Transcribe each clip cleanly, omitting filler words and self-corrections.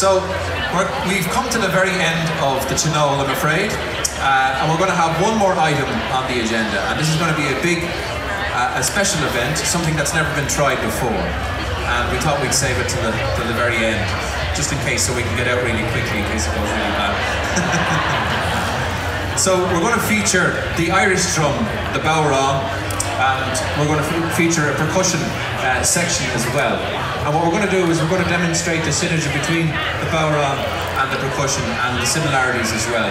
So we've come to the very end of the Tynol, I'm afraid, and we're going to have one more item on the agenda, and this is going to be a big, a special event, something that's never been tried before, and we thought we'd save it to the very end, just in case, so we can get out really quickly in case it goes really bad. So we're going to feature the Irish drum, the Bowron, and we're going to feature a percussion section as well. And what we're going to do is we're going to demonstrate the synergy between the Bowron and the percussion and the similarities as well.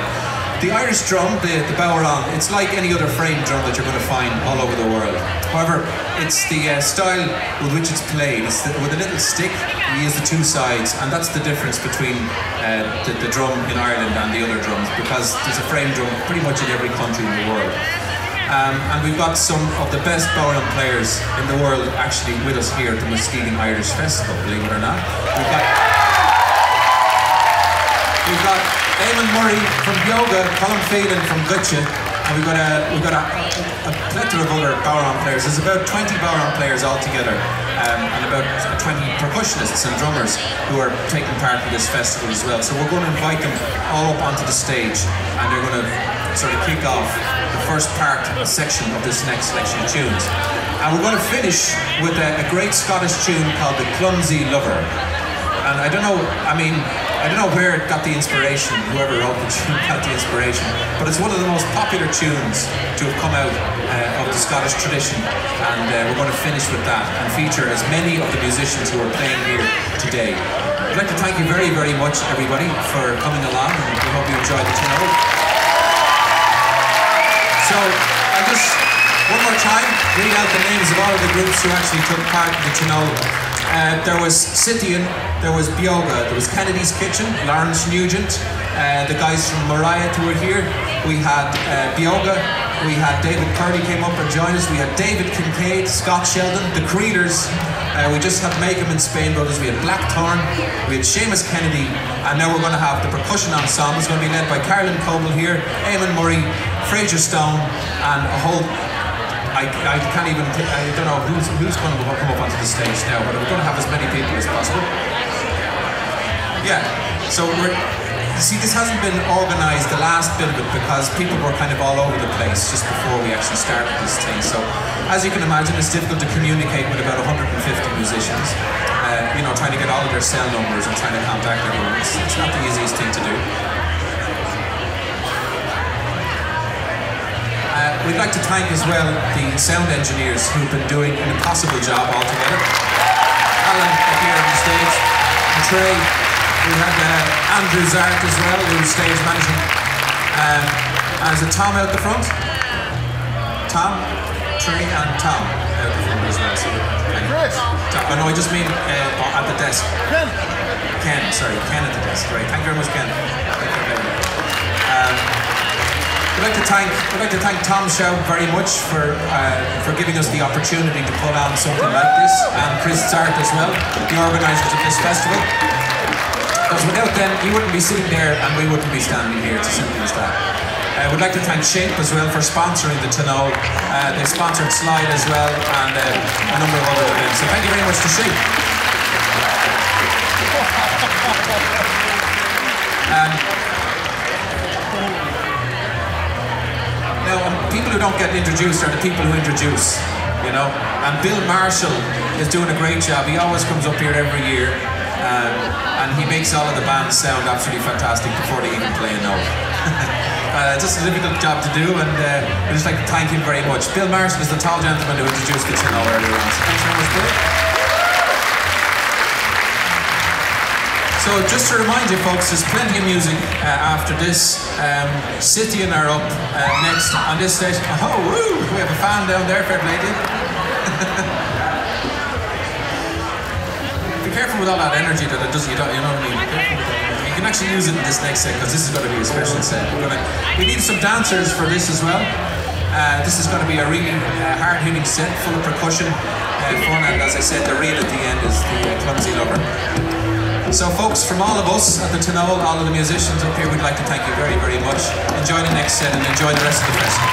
The Irish drum, the Bowron, it's like any other frame drum that you're going to find all over the world. However, it's the style with which it's played. It's with a little stick, we use the two sides, and that's the difference between the drum in Ireland and the other drums, because there's a frame drum pretty much in every country in the world. And we've got some of the best Bowron players in the world actually with us here at the Muskegon Irish Festival, believe it or not. We've got Eamon Murray from Yoga, Colin Phelan from Gutcha, and we've got a plethora of other Bowron players. There's about 20 Bowron players altogether, and about 20 percussionists and drummers who are taking part in this festival as well. So we're going to invite them all up onto the stage, and they're going to sort of kick off the first part, section of this next selection of tunes. And we're going to finish with a great Scottish tune called The Clumsy Lover. And I don't know where it got the inspiration, whoever wrote the tune got the inspiration, but it's one of the most popular tunes to have come out of the Scottish tradition, and we're going to finish with that and feature as many of the musicians who are playing here today. I'd like to thank you very, very much, everybody, for coming along, and we hope you enjoyed the Tynol. So, I'll just, one more time, read out the names of all of the groups who actually took part in the Tynol. There was Scythian, there was Bioga, there was Kennedy's Kitchen, Lawrence Nugent, the guys from Mariah who were here. We had Bioga, we had David Purdy came up and joined us, we had David Kincaid, Scott Sheldon, the Creeders, we just had Make 'em in Spain Brothers, we had Blackthorn, we had Seamus Kennedy, and now we're going to have the percussion ensemble. It's going to be led by Carolyn Coble here, Eamon Murray, Fraser Stone, and a whole... I can't even, I don't know who's going to come up onto the stage now, but we're going to have as many people as possible. Yeah, so see, this hasn't been organised, the last bit of it, because people were kind of all over the place just before we actually started this thing. So, as you can imagine, it's difficult to communicate with about 150 musicians. You know, trying to get all of their cell numbers and trying to contact everyone. It's not the easiest thing to do. We'd like to thank as well the sound engineers who've been doing an impossible job altogether. Alan up here on the stage, and Trey. We had Andrew Zart as well, who's stage managing. And is it Tom out the front? Tom, Trey and Tom out the front as well. So, oh no, I just mean at the desk. Ken, sorry, Ken at the desk. Right, thank you very much, Ken. We'd like to thank Tom Shaw very much for giving us the opportunity to put on something like this, and Chris Zart as well, the organisers of this festival. Because without them, you wouldn't be sitting there and we wouldn't be standing here. It's as simple as that. We'd like to thank Shape as well for sponsoring the Tynol. They sponsored Slide as well, and a number of other events. So thank you very much to Shape. Now, people who don't get introduced are the people who introduce, you know. And Bill Marshall is doing a great job. He always comes up here every year, and he makes all of the bands sound absolutely fantastic before they even play a note. Just a difficult job to do, and we'd just like to thank him very much. Bill Marshall is the tall gentleman who introduced the Tynol earlier on. So thanks very much, Bill. So just to remind you folks, there's plenty of music after this. Scythian are up next on this stage. Oh, woo! We have a fan down there, fair play to you. Be careful with all that energy that it does, you know what I mean? You can actually use it in this next set, because this is going to be a special set. We need some dancers for this as well. This is going to be a really hard-hitting set, full of percussion, fun, and as I said, the reel at the end is the Clumsy Lover. So folks, from all of us at the Tynol, all of the musicians up here, we'd like to thank you very, very much. Enjoy the next set and enjoy the rest of the festival.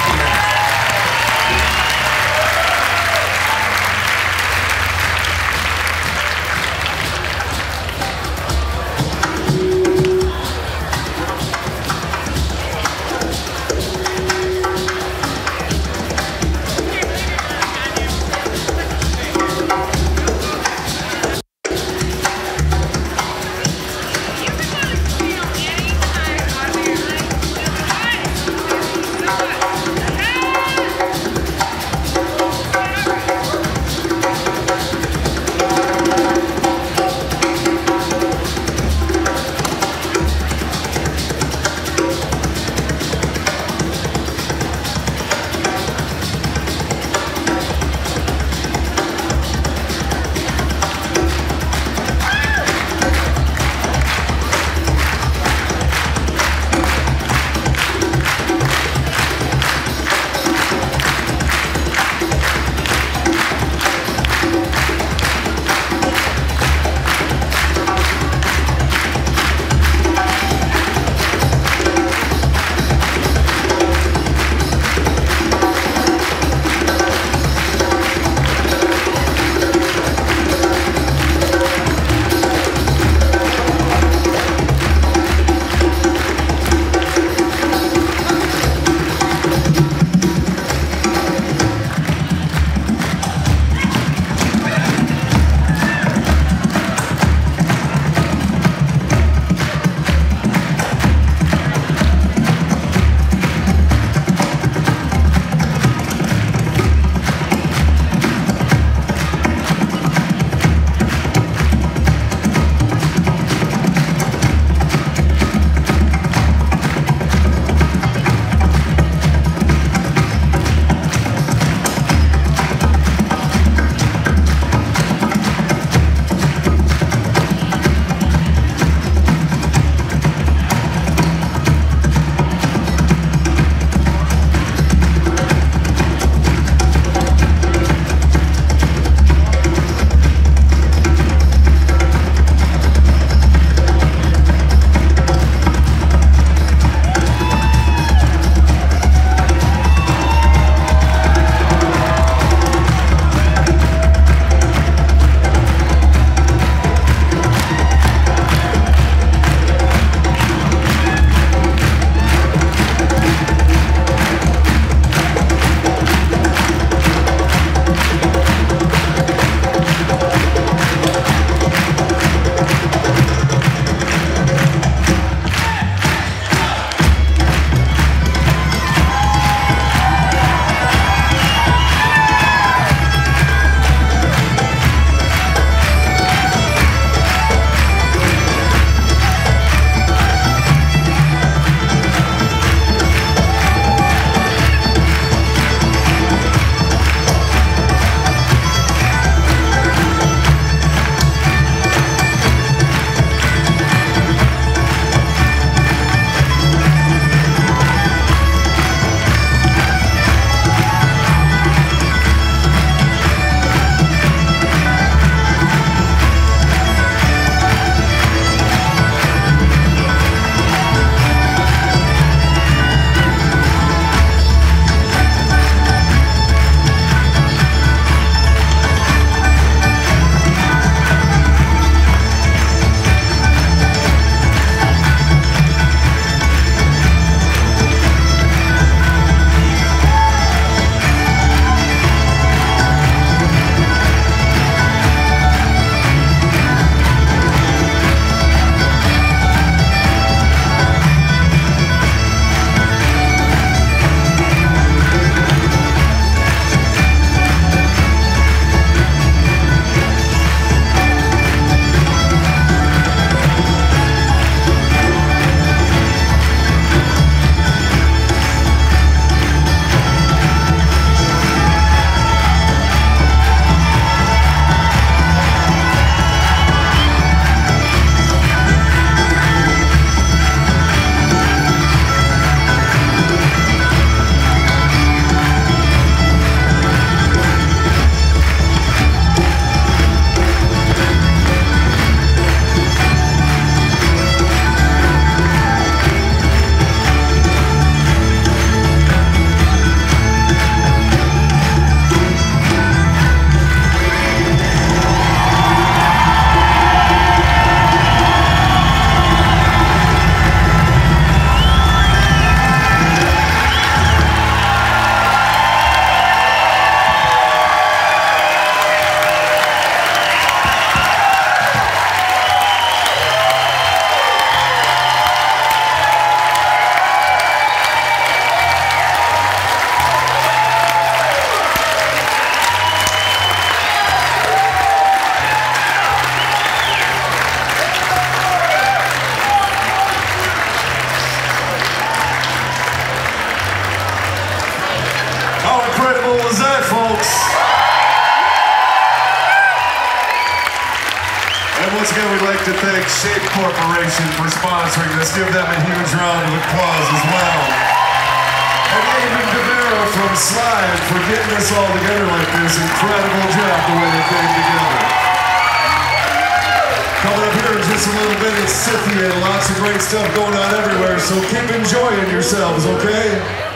level was that, folks? And once again, we'd like to thank Shape Corporation for sponsoring this. Give them a huge round of applause as well. And David DeVero from Slide for getting us all together like this. Incredible job the way they came together. Coming up here in just a little bit, it's Scythia. Lots of great stuff going on everywhere, so keep enjoying yourselves, okay?